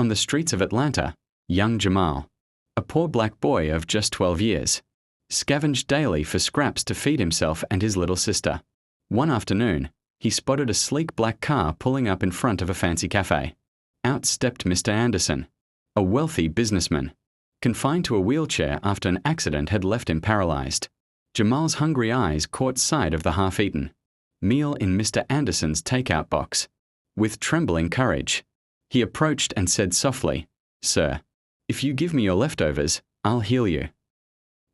On the streets of Atlanta, young Jamal, a poor black boy of just 12 years, scavenged daily for scraps to feed himself and his little sister. One afternoon, he spotted a sleek black car pulling up in front of a fancy cafe. Out stepped Mr. Anderson, a wealthy businessman, confined to a wheelchair after an accident had left him paralyzed. Jamal's hungry eyes caught sight of the half-eaten meal in Mr. Anderson's takeout box. With trembling courage, he approached and said softly, "Sir, if you give me your leftovers, I'll heal you."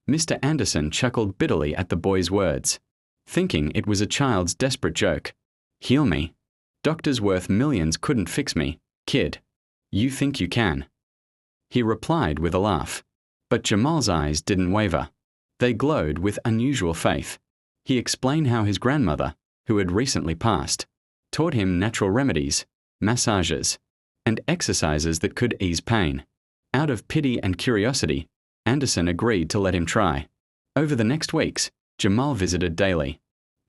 Mr. Anderson chuckled bitterly at the boy's words, thinking it was a child's desperate joke. "Heal me? Doctors worth millions couldn't fix me, kid. You think you can?" He replied with a laugh. But Jamal's eyes didn't waver. They glowed with unusual faith. He explained how his grandmother, who had recently passed, taught him natural remedies, massages, and exercises that could ease pain. Out of pity and curiosity, Anderson agreed to let him try. Over the next weeks, Jamal visited daily,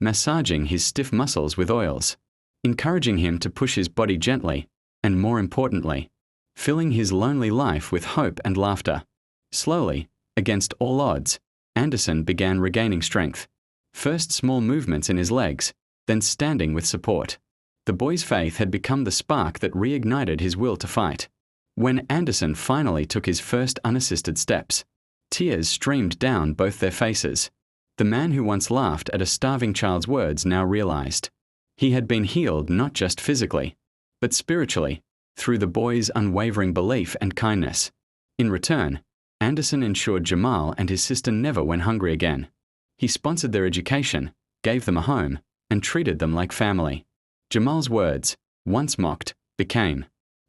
massaging his stiff muscles with oils, encouraging him to push his body gently, and more importantly, filling his lonely life with hope and laughter. Slowly, against all odds, Anderson began regaining strength. First small movements in his legs, then standing with support. The boy's faith had become the spark that reignited his will to fight. When Anderson finally took his first unassisted steps, tears streamed down both their faces. The man who once laughed at a starving child's words now realized he had been healed not just physically, but spiritually, through the boy's unwavering belief and kindness. In return, Anderson ensured Jamal and his sister never went hungry again. He sponsored their education, gave them a home, and treated them like family. Jamal's words, once mocked, became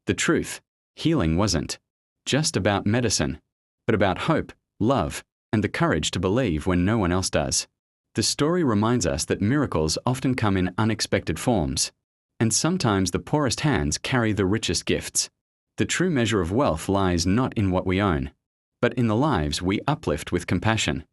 the truth. Healing wasn't just about medicine, but about hope, love, and the courage to believe when no one else does. The story reminds us that miracles often come in unexpected forms, and sometimes the poorest hands carry the richest gifts. The true measure of wealth lies not in what we own, but in the lives we uplift with compassion.